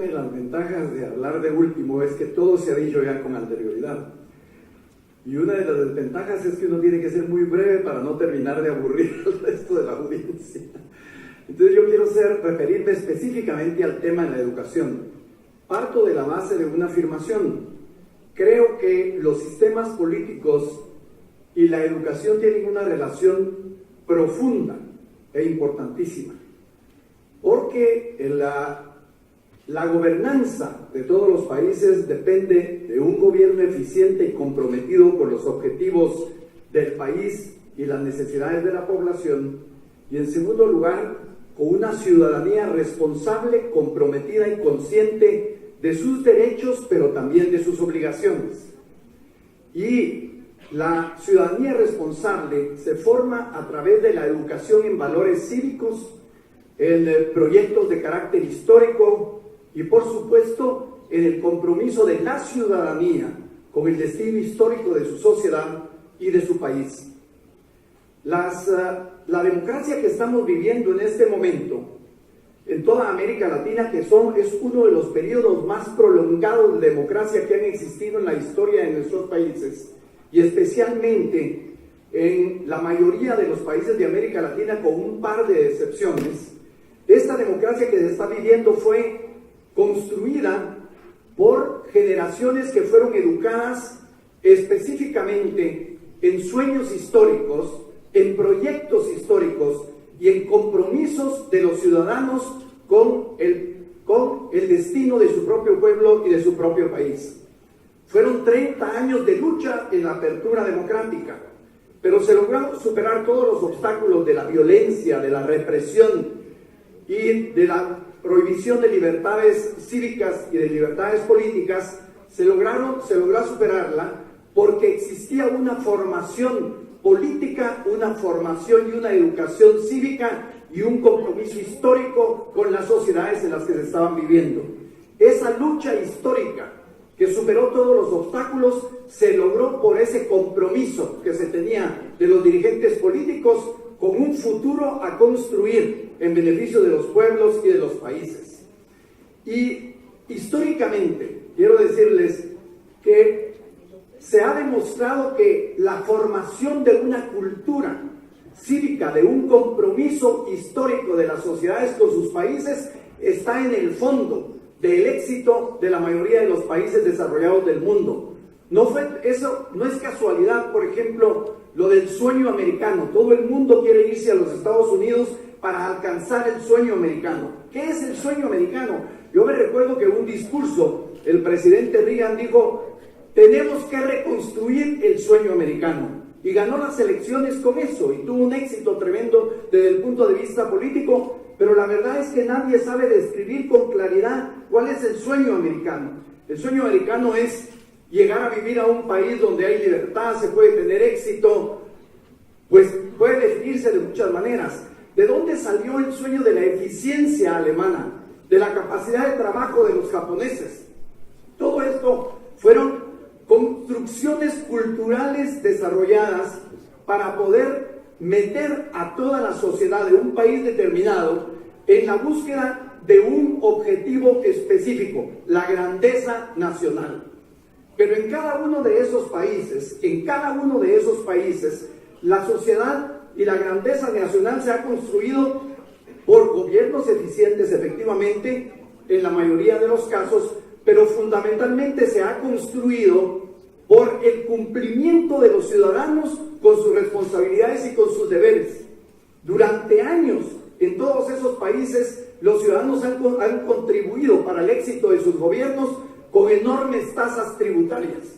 de las ventajas de hablar de último es que todo se ha dicho ya con anterioridad. Y una de las desventajas es que uno tiene que ser muy breve para no terminar de aburrir al resto de la audiencia. Entonces yo quiero referirme específicamente al tema de la educación. Parto de la base de una afirmación. Creo que los sistemas políticos y la educación tienen una relación profunda e importantísima, porque la gobernanza de todos los países depende de un gobierno eficiente y comprometido con los objetivos del país y las necesidades de la población, y en segundo lugar, con una ciudadanía responsable, comprometida y consciente de sus derechos, pero también de sus obligaciones. Y la ciudadanía responsable se forma a través de la educación en valores cívicos, en proyectos de carácter histórico y, por supuesto, en el compromiso de la ciudadanía con el destino histórico de su sociedad y de su país. La democracia que estamos viviendo en este momento en toda América Latina, es uno de los periodos más prolongados de democracia que han existido en la historia de nuestros países, y especialmente en la mayoría de los países de América Latina, con un par de excepciones. Esta democracia que se está viviendo fue construida por generaciones que fueron educadas específicamente en sueños históricos, en proyectos históricos y en compromisos de los ciudadanos con el destino de su propio pueblo y de su propio país. Fueron 30 años de lucha en la apertura democrática, pero se lograron superar todos los obstáculos de la violencia, de la represión y de la prohibición de libertades cívicas y de libertades políticas. Se logró superarla porque existía una formación política, una formación y una educación cívica y un compromiso histórico con las sociedades en las que se estaban viviendo. Esa lucha histórica que superó todos los obstáculos se logró por ese compromiso que se tenía de los dirigentes políticos con un futuro a construir en beneficio de los pueblos y de los países. Y históricamente, quiero decirles que se ha demostrado que la formación de una cultura cívica, de un compromiso histórico de las sociedades con sus países, está en el fondo del éxito de la mayoría de los países desarrollados del mundo. Eso no es casualidad. Por ejemplo, lo del sueño americano. Todo el mundo quiere irse a los Estados Unidos para alcanzar el sueño americano. ¿Qué es el sueño americano? Yo me recuerdo que en un discurso el presidente Reagan dijo: tenemos que reconstruir el sueño americano. Y ganó las elecciones con eso, y tuvo un éxito tremendo desde el punto de vista político, pero la verdad es que nadie sabe describir con claridad cuál es el sueño americano. El sueño americano es llegar a vivir a un país donde hay libertad, se puede tener éxito, pues puede definirse de muchas maneras. ¿De dónde salió el sueño de la eficiencia alemana, de la capacidad de trabajo de los japoneses? Todo esto fueron construcciones culturales desarrolladas para poder meter a toda la sociedad de un país determinado en la búsqueda de un objetivo específico, la grandeza nacional. Pero en cada uno de esos países, la sociedad y la grandeza nacional se ha construido por gobiernos eficientes, efectivamente, en la mayoría de los casos, pero fundamentalmente se ha construido por el cumplimiento de los ciudadanos con sus responsabilidades y con sus deberes. Durante años, en todos esos países, los ciudadanos han contribuido para el éxito de sus gobiernos con enormes tasas tributarias.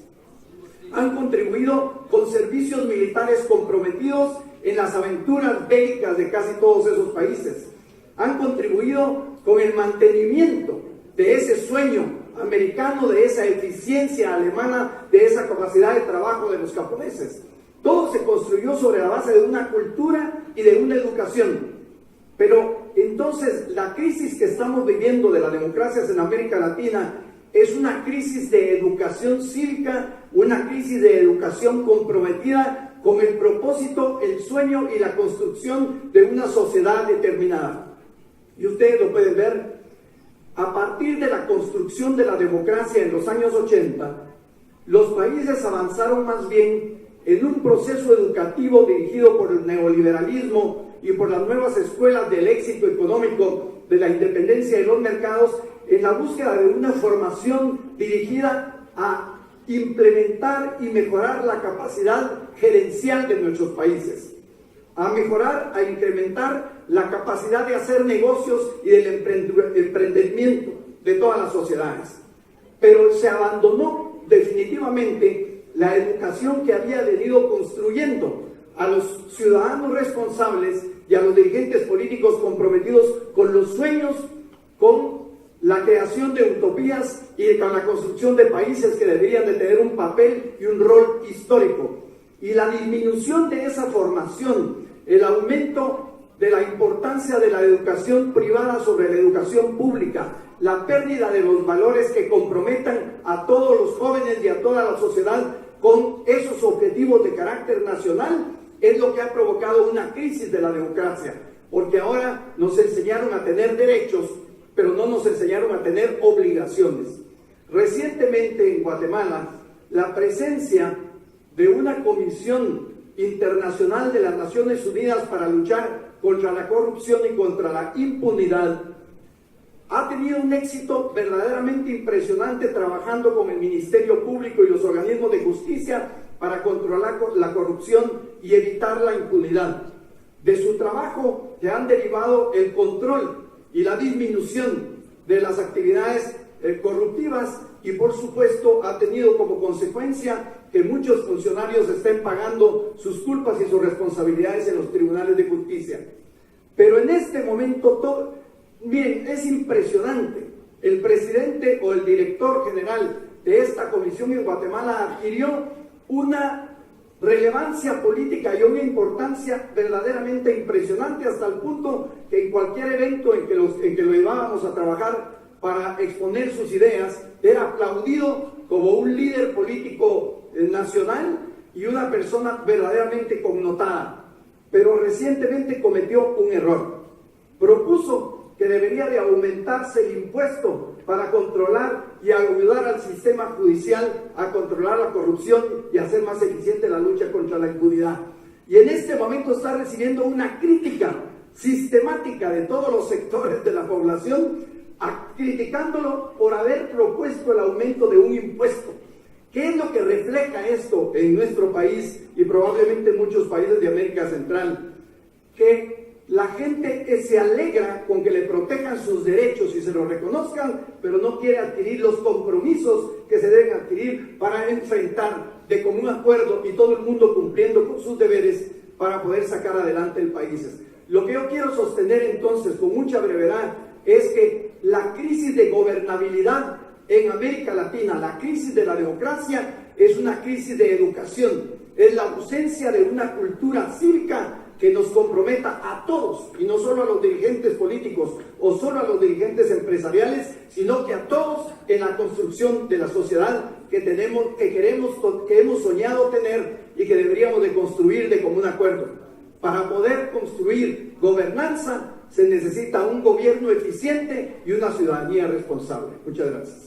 Han contribuido con servicios militares comprometidos en las aventuras bélicas de casi todos esos países. Han contribuido con el mantenimiento de ese sueño americano, de esa eficiencia alemana, de esa capacidad de trabajo de los japoneses. Todo se construyó sobre la base de una cultura y de una educación. Pero entonces la crisis que estamos viviendo de las democracias en América Latina es una crisis de educación cívica, una crisis de educación comprometida con el propósito, el sueño y la construcción de una sociedad determinada. Y ustedes lo pueden ver. A partir de la construcción de la democracia en los años 80, los países avanzaron más bien en un proceso educativo dirigido por el neoliberalismo y por las nuevas escuelas del éxito económico, de la independencia de los mercados, en la búsqueda de una formación dirigida a implementar y mejorar la capacidad gerencial de nuestros países, a mejorar, a incrementar la capacidad de hacer negocios y del emprendimiento de todas las sociedades. Pero se abandonó definitivamente la educación que había venido construyendo a los ciudadanos responsables y a los dirigentes políticos comprometidos con los sueños, con la creación de utopías y con la construcción de países que deberían de tener un papel y un rol histórico. Y la disminución de esa formación, el aumento de la importancia de la educación privada sobre la educación pública, la pérdida de los valores que comprometan a todos los jóvenes y a toda la sociedad con esos objetivos de carácter nacional, es lo que ha provocado una crisis de la democracia, porque ahora nos enseñaron a tener derechos, pero no nos enseñaron a tener obligaciones. Recientemente en Guatemala, la presencia de una comisión internacional de las Naciones Unidas para luchar contra la corrupción y contra la impunidad ha tenido un éxito verdaderamente impresionante trabajando con el Ministerio Público y los organismos de justicia para controlar la corrupción y evitar la impunidad. De su trabajo se han derivado el control y la disminución de las actividades corruptivas y por supuesto ha tenido como consecuencia que muchos funcionarios estén pagando sus culpas y sus responsabilidades en los tribunales de justicia. Pero en este momento, miren, es impresionante. El presidente o el director general de esta comisión en Guatemala adquirió una relevancia política y una importancia verdaderamente impresionante, hasta el punto que en cualquier evento en que lo llevábamos a trabajar para exponer sus ideas, era aplaudido como un líder político nacional y una persona verdaderamente connotada. Pero recientemente cometió un error. Propuso que debería de aumentarse el impuesto para controlar y ayudar al sistema judicial a controlar la corrupción y hacer más eficiente la lucha contra la impunidad. Y en este momento está recibiendo una crítica sistemática de todos los sectores de la población, criticándolo por haber propuesto el aumento de un impuesto. ¿Qué es lo que refleja esto en nuestro país y probablemente en muchos países de América Central? Que la gente se alegra con que le protejan sus derechos y se los reconozcan, pero no quiere adquirir los compromisos que se deben adquirir para enfrentar de común acuerdo y todo el mundo cumpliendo con sus deberes para poder sacar adelante el país. Lo que yo quiero sostener entonces con mucha brevedad es que la crisis de gobernabilidad en América Latina, la crisis de la democracia, es una crisis de educación, es la ausencia de una cultura cívica que nos comprometa a todos, y no solo a los dirigentes políticos o solo a los dirigentes empresariales, sino que a todos en la construcción de la sociedad que hemos soñado tener y que deberíamos de construir de común acuerdo. Para poder construir gobernanza se necesita un gobierno eficiente y una ciudadanía responsable. Muchas gracias.